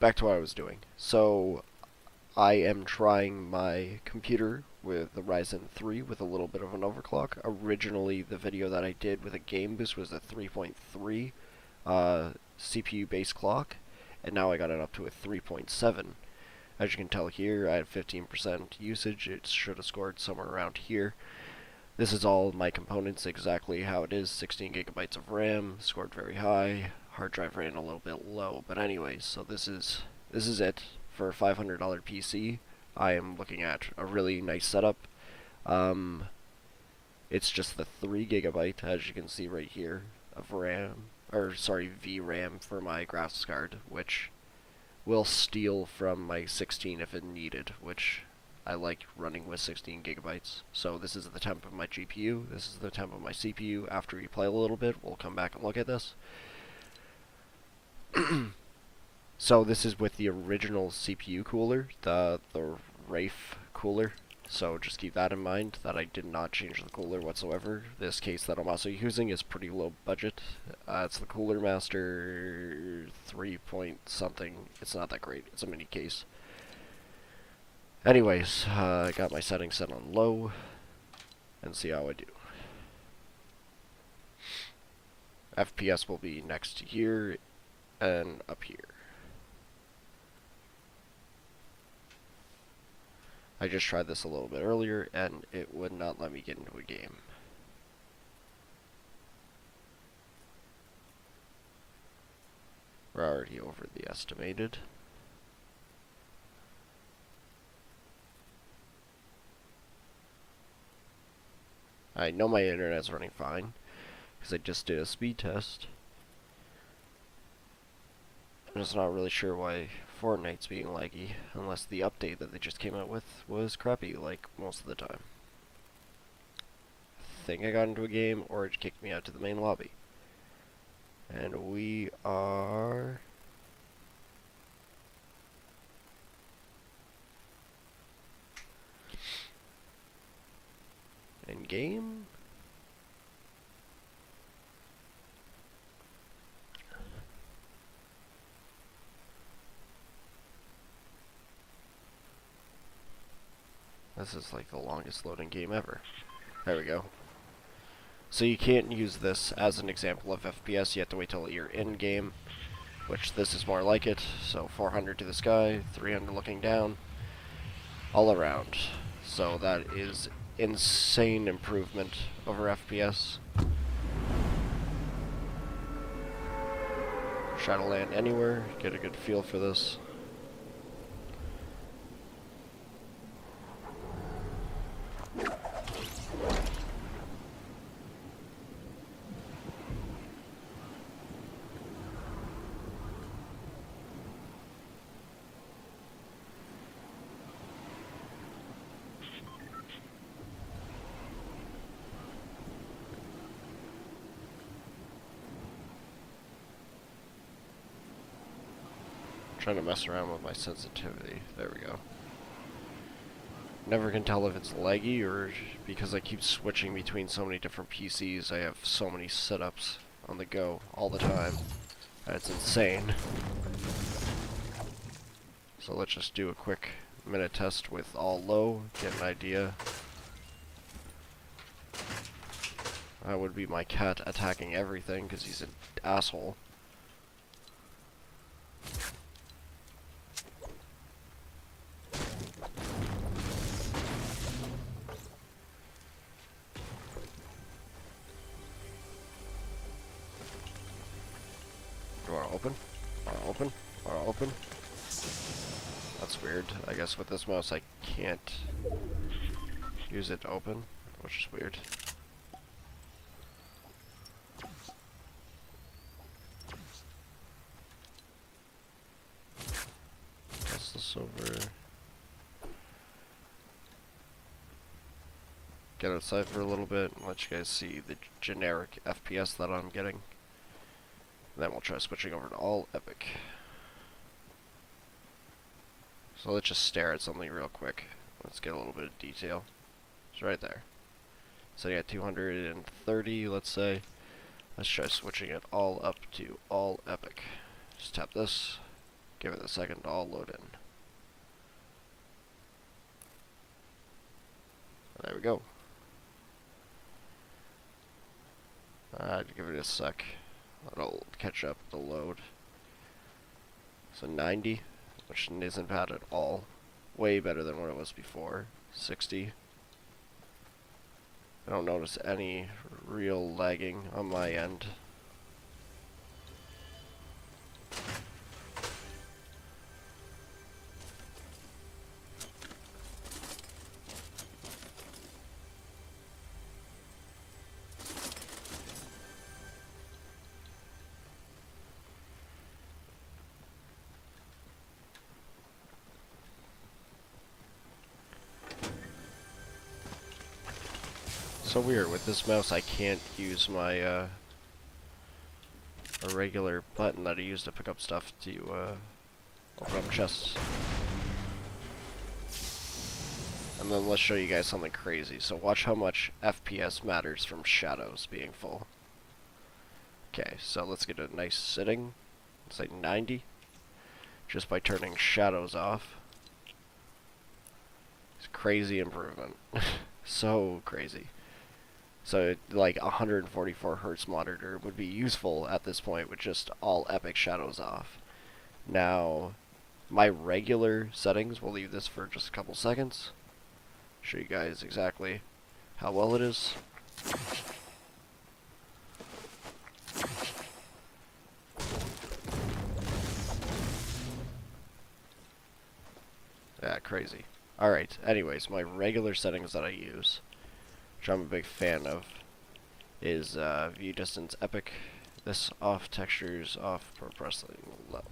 back to what I was doing. So I am trying my computer with the Ryzen 3 with a little bit of an overclock. Originally, the video that I did with a game boost was a 3.3 CPU base clock, and now I got it up to a 3.7. As you can tell here, I had 15% usage. It should have scored somewhere around here. This is all my components exactly how it is. 16 gigabytes of RAM, scored very high. Hard drive ran a little bit low, but anyways, so this is it for a $500 PC. I am looking at a really nice setup. It's just the 3 gigabyte, as you can see right here, of RAM, or sorry, VRAM for my graphics card, which will steal from my 16 if it needed, which I like running with 16 gigabytes. So this is the temp of my GPU, this is the temp of my CPU. After we play a little bit, we'll come back and look at this. So this is with the original CPU cooler, the Rafe cooler. So just keep that in mind, that I did not change the cooler whatsoever. This case that I'm also using is pretty low budget. It's the Cooler Master 3 point something. It's not that great. It's a mini case. Anyways, I got my settings set on low, and see how I do. FPS will be next here and up here. I just tried this a little bit earlier, and it would not let me get into a game. We're already over the estimated. I know my internet's running fine, because I just did a speed test. I'm just not really sure why Fortnite's being laggy, unless the update that they just came out with was crappy, like most of the time. I think I got into a game, or it kicked me out to the main lobby. And we are... in game? This is like the longest loading game ever. There we go. So you can't use this as an example of FPS, you have to wait till you're in game, which this is more like it. So 400 to the sky, 300 looking down, all around. So that is insane improvement over FPS. Try to land anywhere, get a good feel for this. Trying to mess around with my sensitivity. There we go. Never can tell if it's laggy or because I keep switching between so many different PCs. I have so many setups on the go all the time. It's insane. So let's just do a quick minute test with all low, get an idea. That would be my cat attacking everything because he's an asshole. Open? Open? Open? That's weird. I guess with this mouse I can't use it to open, which is weird. Test this over. Get outside for a little bit and let you guys see the generic FPS that I'm getting. Then we'll try switching over to all epic. So let's just stare at something real quick. Let's get a little bit of detail. It's right there. So yeah, 230, let's say. Let's try switching it all up to all epic. Just tap this. Give it a second to all load in. There we go. Give it a sec. It'll catch up the load. So 90, which isn't bad at all. Way better than what it was before. 60. I don't notice any real lagging on my end. So weird, with this mouse I can't use my a regular button that I use to pick up stuff to open up chests. And then let's show you guys something crazy. So watch how much FPS matters from shadows being full. Okay, so let's get a nice sitting, let's say 90, just by turning shadows off. It's crazy improvement. So crazy. So, like, a 144 Hz monitor would be useful at this point with just all epic shadows off. Now, my regular settings, we'll leave this for just a couple seconds. Show you guys exactly how well it is. Yeah, crazy. Alright, anyways, my regular settings that I use, which I'm a big fan of, is view distance epic, this off, textures off, progressively low.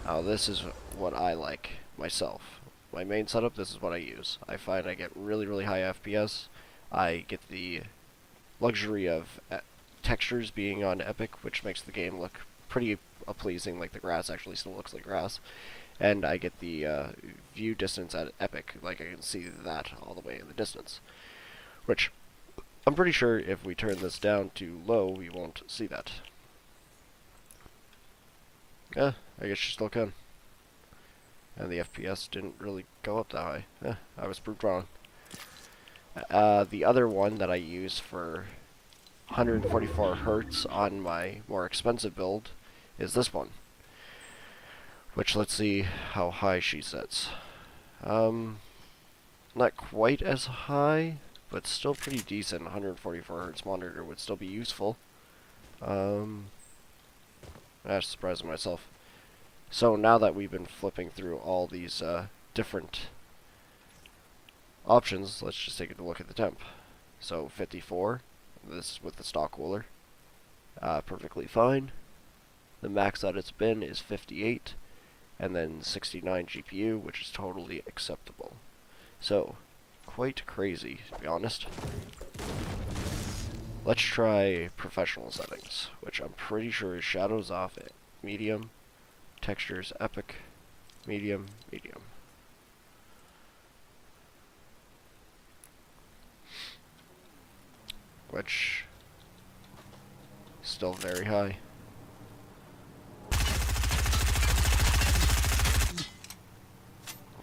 Now this is what I like myself. My main setup, this is what I use. I find I get really high FPS. I get the luxury of textures being on epic, which makes the game look pretty pleasing, like the grass actually still looks like grass. And I get the view distance at epic, like I can see that all the way in the distance. Which, I'm pretty sure if we turn this down to low, we won't see that. I guess you still can. And the FPS didn't really go up that high. I was proved wrong. The other one that I use for 144 Hz on my more expensive build is this one. Which, let's see how high she sets. Not quite as high, but still pretty decent. 144 Hz monitor would still be useful. I'm surprised at myself. So now that we've been flipping through all these different options, let's just take a look at the temp. So 54, this with the stock cooler, perfectly fine. The max that it's been is 58, and then 69 GPU, which is totally acceptable. So, quite crazy, to be honest. Let's try professional settings, which I'm pretty sure is shadows off at medium, textures epic, medium, medium. Which, still very high.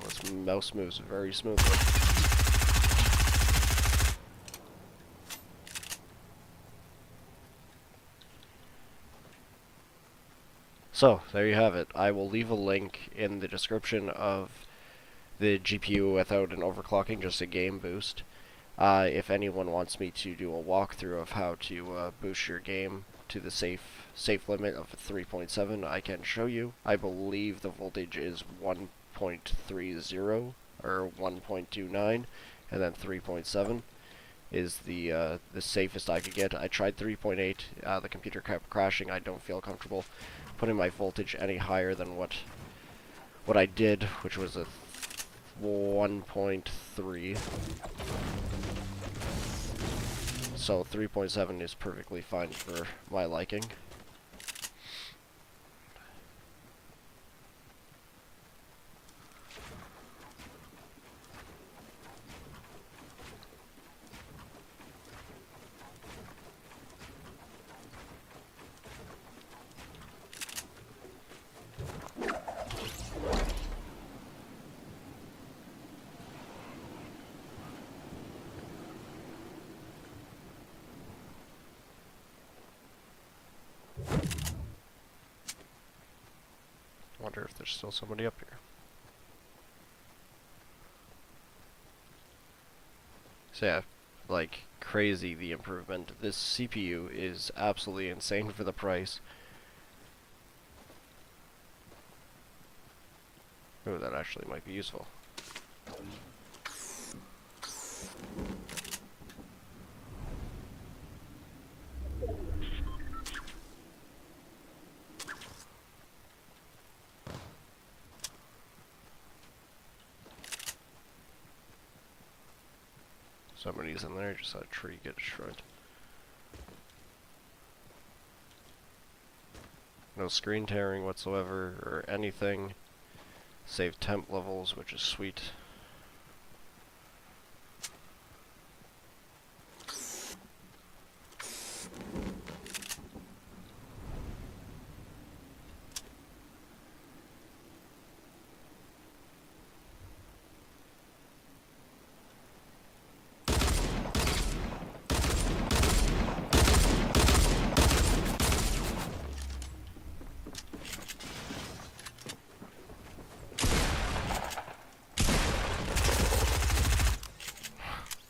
This mouse moves very smoothly. So, there you have it. I will leave a link in the description of the GPU without an overclocking, just a game boost. If anyone wants me to do a walkthrough of how to boost your game to the safe limit of 3.7, I can show you. I believe the voltage is 1.30 or 1.29, and then 3.7 is the safest I could get. I tried 3.8. The computer kept crashing. I don't feel comfortable putting my voltage any higher than what I did, which was a 1.3. So 3.7 is perfectly fine for my liking. I wonder if there's still somebody up here. So yeah, like crazy the improvement. This CPU is absolutely insane for the price. Oh, that actually might be useful. Somebody's in there, just had a tree get destroyed. No screen tearing whatsoever, or anything. Save temp levels, which is sweet.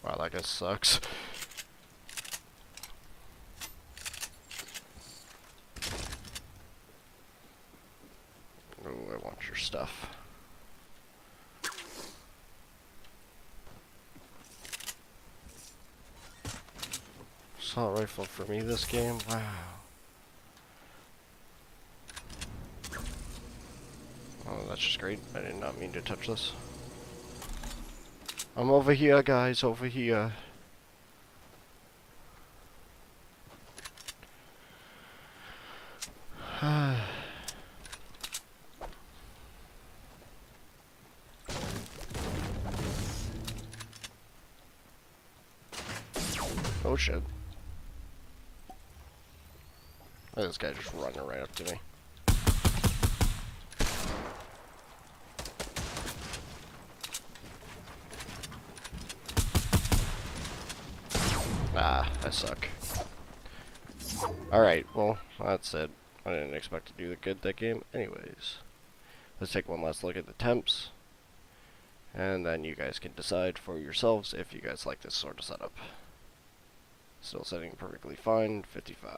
Wow, that guy sucks. Oh, I want your stuff. Assault rifle for me this game? Wow. Oh, that's just great. I did not mean to touch this. I'm over here, guys, over here. Oh shit. Oh, this guy just running right up to me. Ah, I suck. Alright, well, that's it. I didn't expect to do good that game. Anyways, let's take one last look at the temps. And then you guys can decide for yourselves if you guys like this sort of setup. Still setting perfectly fine, 55.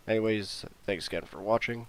Anyways, thanks again for watching.